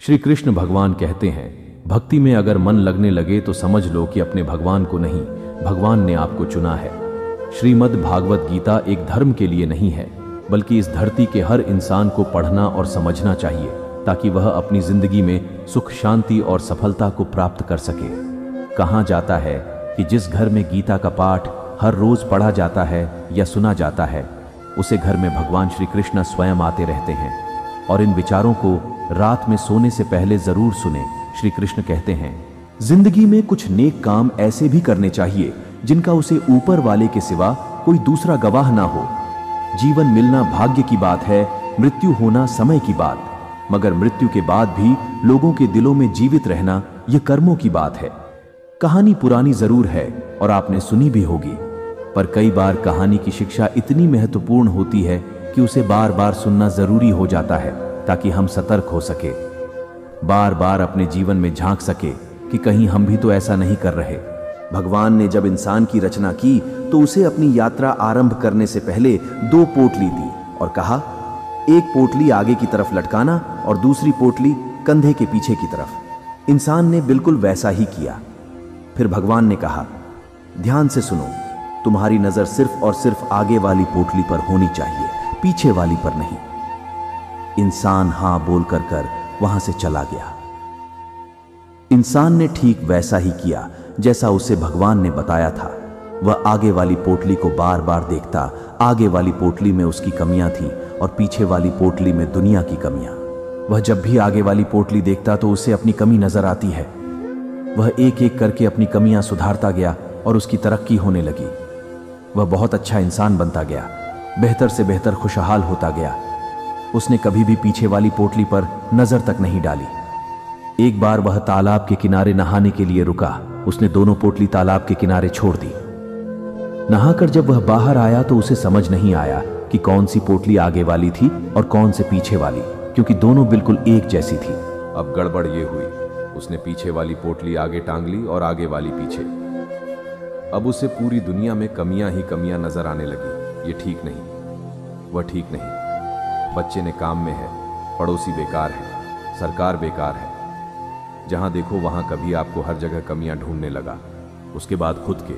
श्री कृष्ण भगवान कहते हैं, भक्ति में अगर मन लगने लगे तो समझ लो कि अपने भगवान को नहीं, भगवान ने आपको चुना है। श्रीमद् भागवत गीता एक धर्म के लिए नहीं है, बल्कि इस धरती के हर इंसान को पढ़ना और समझना चाहिए, ताकि वह अपनी जिंदगी में सुख, शांति और सफलता को प्राप्त कर सके। कहा जाता है कि जिस घर में गीता का पाठ हर रोज पढ़ा जाता है या सुना जाता है, उसे घर में भगवान श्री कृष्ण स्वयं आते रहते हैं। और इन विचारों को रात में सोने से पहले जरूर सुने। श्री कृष्ण कहते हैं, जिंदगी में कुछ नेक काम ऐसे भी करने चाहिए जिनका उसे ऊपर वाले के सिवा कोई दूसरा गवाह ना हो। जीवन मिलना भाग्य की बात है, मृत्यु होना समय की बात, मगर मृत्यु के बाद भी लोगों के दिलों में जीवित रहना यह कर्मों की बात है। कहानी पुरानी जरूर है और आपने सुनी भी होगी, पर कई बार कहानी की शिक्षा इतनी महत्वपूर्ण होती है कि उसे बार बार सुनना जरूरी हो जाता है, ताकि हम सतर्क हो सके, बार बार अपने जीवन में झांक सके कि कहीं हम भी तो ऐसा नहीं कर रहे। भगवान ने जब इंसान की रचना की तो उसे अपनी यात्रा आरंभ करने से पहले 2 पोटली दी और कहा, एक पोटली आगे की तरफ लटकाना और दूसरी पोटली कंधे के पीछे की तरफ। इंसान ने बिल्कुल वैसा ही किया। फिर भगवान ने कहा, ध्यान से सुनो, तुम्हारी नजर सिर्फ और सिर्फ आगे वाली पोटली पर होनी चाहिए, पीछे वाली पर नहीं। इंसान हां बोल कर वहां से चला गया। इंसान ने ठीक वैसा ही किया जैसा उसे भगवान ने बताया था। वह आगे वाली पोटली को बार बार देखता। आगे वाली पोटली में उसकी कमियां थी और पीछे वाली पोटली में दुनिया की कमियां। वह जब भी आगे वाली पोटली देखता तो उसे अपनी कमी नजर आती है। वह एक एक करके अपनी कमियां सुधारता गया और उसकी तरक्की होने लगी। वह बहुत अच्छा इंसान बनता गया, बेहतर से बेहतर खुशहाल होता गया। उसने कभी भी पीछे वाली पोटली पर नजर तक नहीं डाली। एक बार वह तालाब के किनारे नहाने के लिए रुका। उसने दोनों पोटली तालाब के किनारे छोड़ दी। नहाकर जब वह बाहर आया तो उसे समझ नहीं आया कि कौन सी पोटली आगे वाली थी और कौन से पीछे वाली, क्योंकि दोनों बिल्कुल एक जैसी थी। अब गड़बड़ ये हुई, उसने पीछे वाली पोटली आगे टांग ली और आगे वाली पीछे। अब उसे पूरी दुनिया में कमियां ही कमियां नजर आने लगी। ये ठीक नहीं, वह ठीक नहीं। बच्चे ने काम में है, पड़ोसी बेकार है, सरकार बेकार है। जहां देखो वहां कभी आपको हर जगह कमियां ढूंढने लगा। उसके बाद खुद के,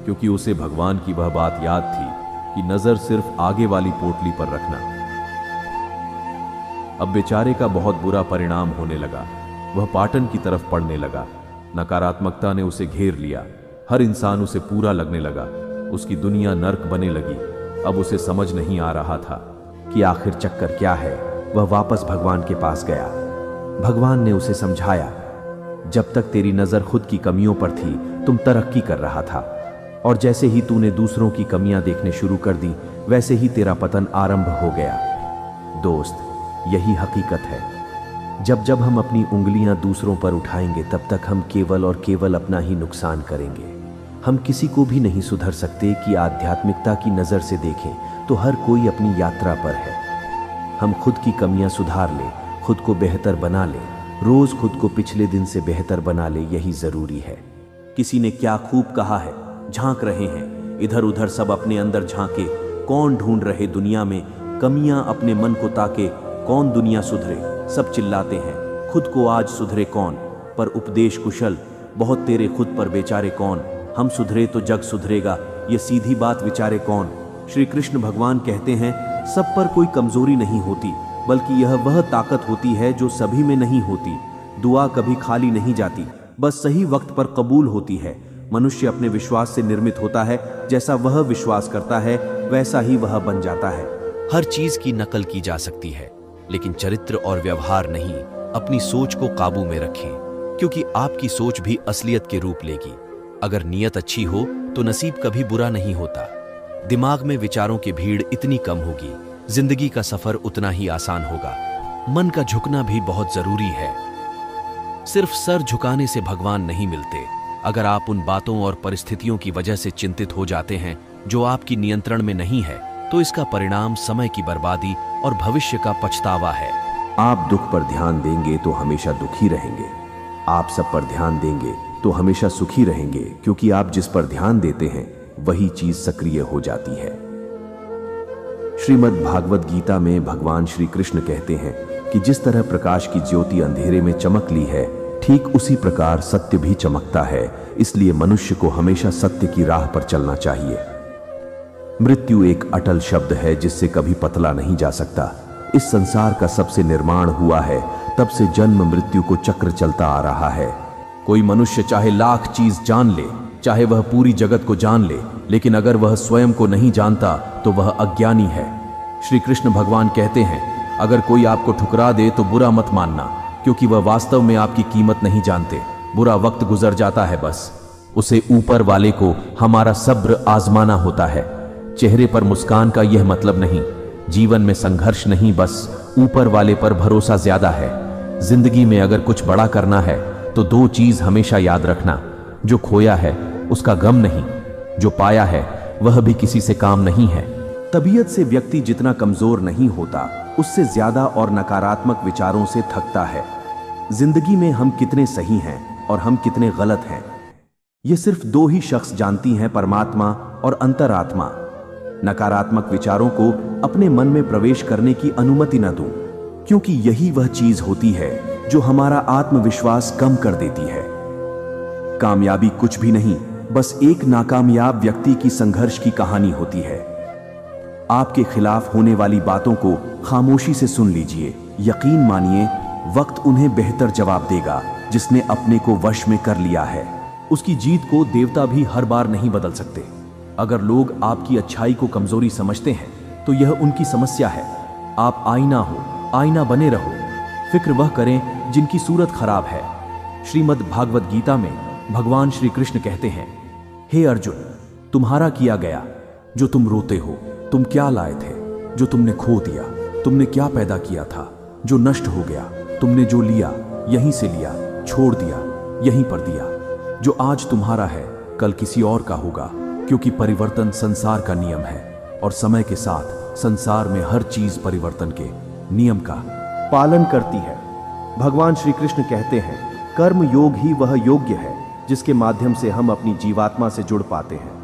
क्योंकि उसे भगवान की वह बात याद थी कि नजर सिर्फ आगे वाली पोटली पर रखना। अब बेचारे का बहुत बुरा परिणाम होने लगा। वह पाटन की तरफ पड़ने लगा। नकारात्मकता ने उसे घेर लिया। हर इंसान उसे पूरा लगने लगा। उसकी दुनिया नर्क बने लगी। अब उसे समझ नहीं आ रहा था कि आखिर चक्कर क्या है। वह वापस भगवान के पास गया। भगवान ने उसे समझाया, जब तक तेरी नजर खुद की कमियों पर थी तुम तरक्की कर रहा था, और जैसे ही तूने दूसरों की कमियां देखने शुरू कर दी वैसे ही तेरा पतन आरंभ हो गया। दोस्त, यही हकीकत है। जब जब हम अपनी उंगलियां दूसरों पर उठाएंगे तब तक हम केवल और केवल अपना ही नुकसान करेंगे। हम किसी को भी नहीं सुधर सकते कि आध्यात्मिकता की नजर से देखें तो हर कोई अपनी यात्रा पर है। हम खुद की कमियां सुधार लें, खुद को बेहतर बना लें, रोज खुद को पिछले दिन से बेहतर बना ले, यही जरूरी है। किसी ने क्या खूब कहा है, झांक रहे हैं इधर उधर, सब अपने अंदर झांके, कौन ढूंढ रहे दुनिया में कमियां, अपने मन को ताके, कौन दुनिया सुधरे। सब चिल्लाते हैं खुद को आज सुधरे कौन, पर उपदेश कुशल बहुत तेरे खुद पर बेचारे कौन। हम सुधरे तो जग सुधरेगा, ये सीधी बात विचारे कौन। श्री कृष्ण भगवान कहते हैं, सब पर कोई कमजोरी नहीं होती, बल्कि यह वह ताकत होती है जो सभी में नहीं होती। दुआ कभी खाली नहीं जाती, बस सही वक्त पर कबूल होती है। मनुष्य अपने विश्वास से निर्मित होता है, जैसा वह विश्वास करता है वैसा ही वह बन जाता है। हर चीज की नकल की जा सकती है, लेकिन चरित्र और व्यवहार नहीं। अपनी सोच को काबू में रखें, क्योंकि आपकी सोच भी असलियत के रूप लेगी। अगर नीयत अच्छी हो तो नसीब कभी बुरा नहीं होता। दिमाग में विचारों की भीड़ इतनी कम होगी, जिंदगी का सफर उतना ही आसान होगा। मन का झुकना भी बहुत जरूरी है। सिर्फ सर झुकाने से भगवान नहीं मिलते। अगर आप उन बातों और परिस्थितियों की वजह से चिंतित हो जाते हैं जो आपकी नियंत्रण में नहीं है, तो इसका परिणाम समय की बर्बादी और भविष्य का पछतावा है। आप दुख पर ध्यान देंगे तो हमेशा दुखी रहेंगे। आप सब पर ध्यान देंगे तो हमेशा सुखी रहेंगे, क्योंकि आप जिस पर ध्यान देते हैं वही चीज सक्रिय हो जाती है। श्रीमद् भागवत गीता में भगवान श्री कृष्ण कहते हैं, कि जिस तरह प्रकाश की ज्योति अंधेरे में चमक ली है, ठीक उसी प्रकार सत्य भी चमकता है। इसलिए मनुष्य को हमेशा सत्य की राह पर चलना चाहिए। मृत्यु एक अटल शब्द है जिससे कभी पतला नहीं जा सकता। इस संसार का सबसे निर्माण हुआ है, तब से जन्म मृत्यु को चक्र चलता आ रहा है। कोई मनुष्य चाहे लाख चीज जान ले, चाहे वह पूरी जगत को जान ले, लेकिन अगर वह स्वयं को नहीं जानता तो वह अज्ञानी है। श्री कृष्ण भगवान कहते हैं, अगर कोई आपको ठुकरा दे तो बुरा मत मानना, क्योंकि वह वास्तव में आपकी कीमत नहीं जानते। बुरा वक्त गुजर जाता है, बस उसे ऊपर वाले को हमारा सब्र आजमाना होता है। चेहरे पर मुस्कान का यह मतलब नहीं, जीवन में संघर्ष नहीं, बस ऊपर वाले पर भरोसा ज्यादा है। जिंदगी में अगर कुछ बड़ा करना है तो दो चीज हमेशा याद रखना, जो खोया है उसका गम नहीं, जो पाया है वह भी किसी से काम नहीं है। तबीयत से व्यक्ति जितना कमजोर नहीं होता, उससे ज्यादा और नकारात्मक विचारों से थकता है। जिंदगी में हम कितने सही हैं और हम कितने गलत हैं, ये सिर्फ दो ही शख्स जानती हैं, परमात्मा और अंतरात्मा। नकारात्मक विचारों को अपने मन में प्रवेश करने की अनुमति न दूं, क्योंकि यही वह चीज होती है जो हमारा आत्मविश्वास कम कर देती है। कामयाबी कुछ भी नहीं, बस एक नाकामयाब व्यक्ति की संघर्ष की कहानी होती है। आपके खिलाफ होने वाली बातों को खामोशी से सुन लीजिए। यकीन मानिए, वक्त उन्हें बेहतर जवाब देगा। जिसने अपने को वश में कर लिया है, उसकी जीत को देवता भी हर बार नहीं बदल सकते। अगर लोग आपकी अच्छाई को कमजोरी समझते हैं तो यह उनकी समस्या है। आप आईना हो, आईना बने रहो। फिक्र वह करें जिनकी सूरत खराब है। श्रीमद् भागवत गीता में भगवान श्री कृष्ण कहते हैं, हे अर्जुन, तुम्हारा किया गया जो तुम रोते हो, तुम क्या लाए थे जो तुमने खो दिया, तुमने क्या पैदा किया था जो नष्ट हो गया, तुमने जो लिया यहीं से लिया, छोड़ दिया यहीं पर दिया। जो आज तुम्हारा है कल किसी और का होगा, क्योंकि परिवर्तन संसार का नियम है और समय के साथ संसार में हर चीज परिवर्तन के नियम का पालन करती है। भगवान श्री कृष्ण कहते हैं, कर्म योग ही वह योग्य है जिसके माध्यम से हम अपनी जीवात्मा से जुड़ पाते हैं।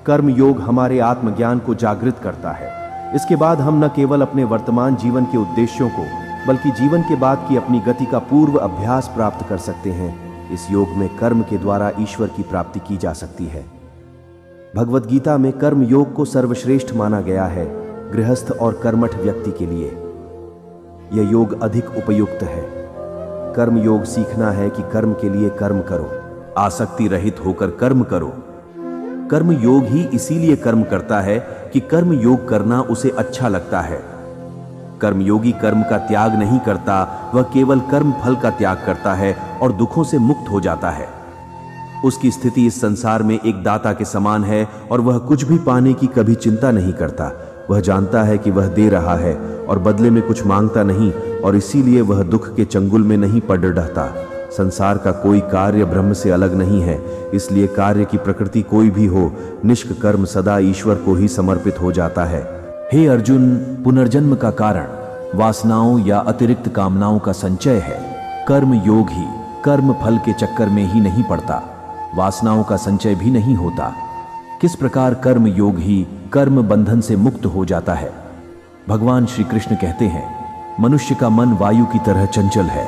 कर्म योग हमारे आत्मज्ञान को जागृत करता है। इसके बाद हम न केवल अपने वर्तमान जीवन के उद्देश्यों को, बल्कि जीवन के बाद की अपनी गति का पूर्व अभ्यास प्राप्त कर सकते हैं। इस योग में कर्म के द्वारा ईश्वर की प्राप्ति की जा सकती है। भगवत गीता में कर्म योग को सर्वश्रेष्ठ माना गया है गृहस्थ और कर्मठ व्यक्ति के लिए। यह योग अधिक उपयुक्त है। कर्म योग सीखना है कि कर्म के लिए कर्म करो, आसक्ति रहित होकर कर्म करो। कर्म योग ही इसीलिए कर्म करता है कि कर्म योग करना उसे अच्छा लगता है। कर्मयोगी कर्म का त्याग नहीं करता, वह केवल कर्म फल का त्याग करता है और दुखों से मुक्त हो जाता है। उसकी स्थिति इस संसार में एक दाता के समान है और वह कुछ भी पाने की कभी चिंता नहीं करता। वह जानता है कि वह दे रहा है और बदले में कुछ मांगता नहीं, और इसीलिए वह दुख के चंगुल में नहीं पड़ रहता। संसार का कोई कार्य ब्रह्म से अलग नहीं है, इसलिए कार्य की प्रकृति कोई भी हो, निष्कर्म सदा ईश्वर को ही समर्पित हो जाता है। हे अर्जुन, पुनर्जन्म का कारण वासनाओं या अतिरिक्त कामनाओं का संचय है। कर्म योग ही कर्म फल के चक्कर में ही नहीं पड़ता, वासनाओं का संचय भी नहीं होता। किस प्रकार कर्म योग ही कर्म बंधन से मुक्त हो जाता है। भगवान श्री कृष्ण कहते हैं, मनुष्य का मन वायु की तरह चंचल है।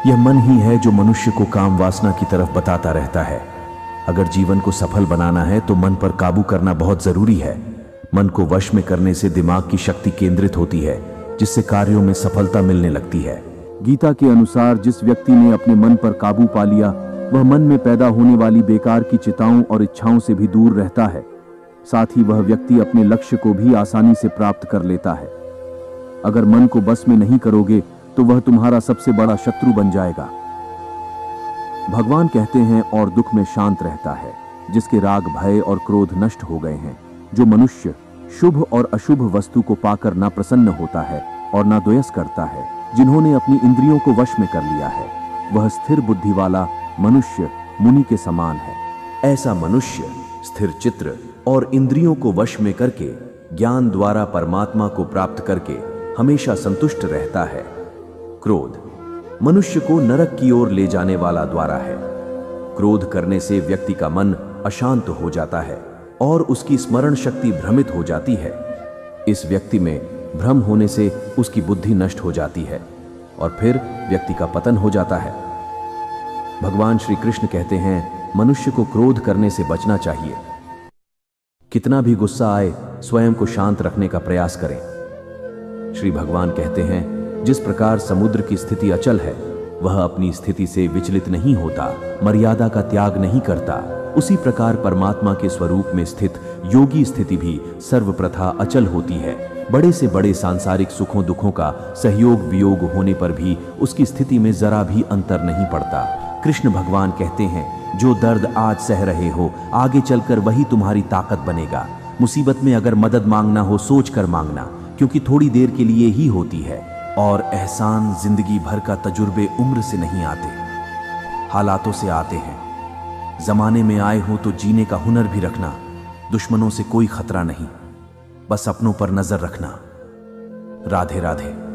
यह मन ही है जो मनुष्य को काम वासना की तरफ बताता रहता है। अगर जीवन को सफल बनाना है तो मन पर काबू करना बहुत जरूरी है। मन को वश में करने से दिमाग की शक्ति केंद्रित होती है, जिससे कार्यों में सफलता मिलने लगती है। गीता के अनुसार जिस व्यक्ति ने अपने मन पर काबू पा लिया, वह मन में पैदा होने वाली बेकार की चिंताओं और इच्छाओं से भी दूर रहता है। साथ ही वह व्यक्ति अपने लक्ष्य को भी आसानी से प्राप्त कर लेता है। अगर मन को बस में नहीं करोगे तो वह तुम्हारा सबसे बड़ा शत्रु बन जाएगा। भगवान कहते हैं, और दुख में शांत रहता है जिसके राग भय और क्रोध नष्ट हो गए हैं। जो मनुष्य शुभ और अशुभ वस्तु को पाकर न प्रसन्न होता है और न द्वेष करता है, जिन्होंने अपनी इंद्रियों को वश में कर लिया है, वह स्थिर बुद्धि वाला मनुष्य मुनि के समान है। ऐसा मनुष्य स्थिर चित्र और इंद्रियों को वश में करके ज्ञान द्वारा परमात्मा को प्राप्त करके हमेशा संतुष्ट रहता है। क्रोध मनुष्य को नरक की ओर ले जाने वाला द्वारा है। क्रोध करने से व्यक्ति का मन अशांत हो जाता है और उसकी स्मरण शक्ति भ्रमित हो जाती है। इस व्यक्ति में भ्रम होने से उसकी बुद्धि नष्ट हो जाती है। और फिर व्यक्ति का पतन हो जाता है। भगवान श्री कृष्ण कहते हैं, मनुष्य को क्रोध करने से बचना चाहिए। कितना भी गुस्सा आए, स्वयं को शांत रखने का प्रयास करें। श्री भगवान कहते हैं, जिस प्रकार समुद्र की स्थिति अचल है, वह अपनी स्थिति से विचलित नहीं होता, मर्यादा का त्याग नहीं करता, उसी प्रकार परमात्मा के स्वरूप में स्थित योगी स्थिति भी सर्वप्रथा अचल होती है। बड़े से बड़े सांसारिक सुखों दुखों का सहयोग वियोग होने पर भी उसकी स्थिति में जरा भी अंतर नहीं पड़ता। कृष्ण भगवान कहते हैं, जो दर्द आज सह रहे हो, आगे चलकर वही तुम्हारी ताकत बनेगा। मुसीबत में अगर मदद मांगना हो, सोच कर मांगना, क्योंकि थोड़ी देर के लिए ही होती है, और एहसान जिंदगी भर का तजुर्बे उम्र से नहीं आते, हालातों से आते हैं। जमाने में आए हो तो जीने का हुनर भी रखना। दुश्मनों से कोई खतरा नहीं, बस अपनों पर नजर रखना। राधे राधे।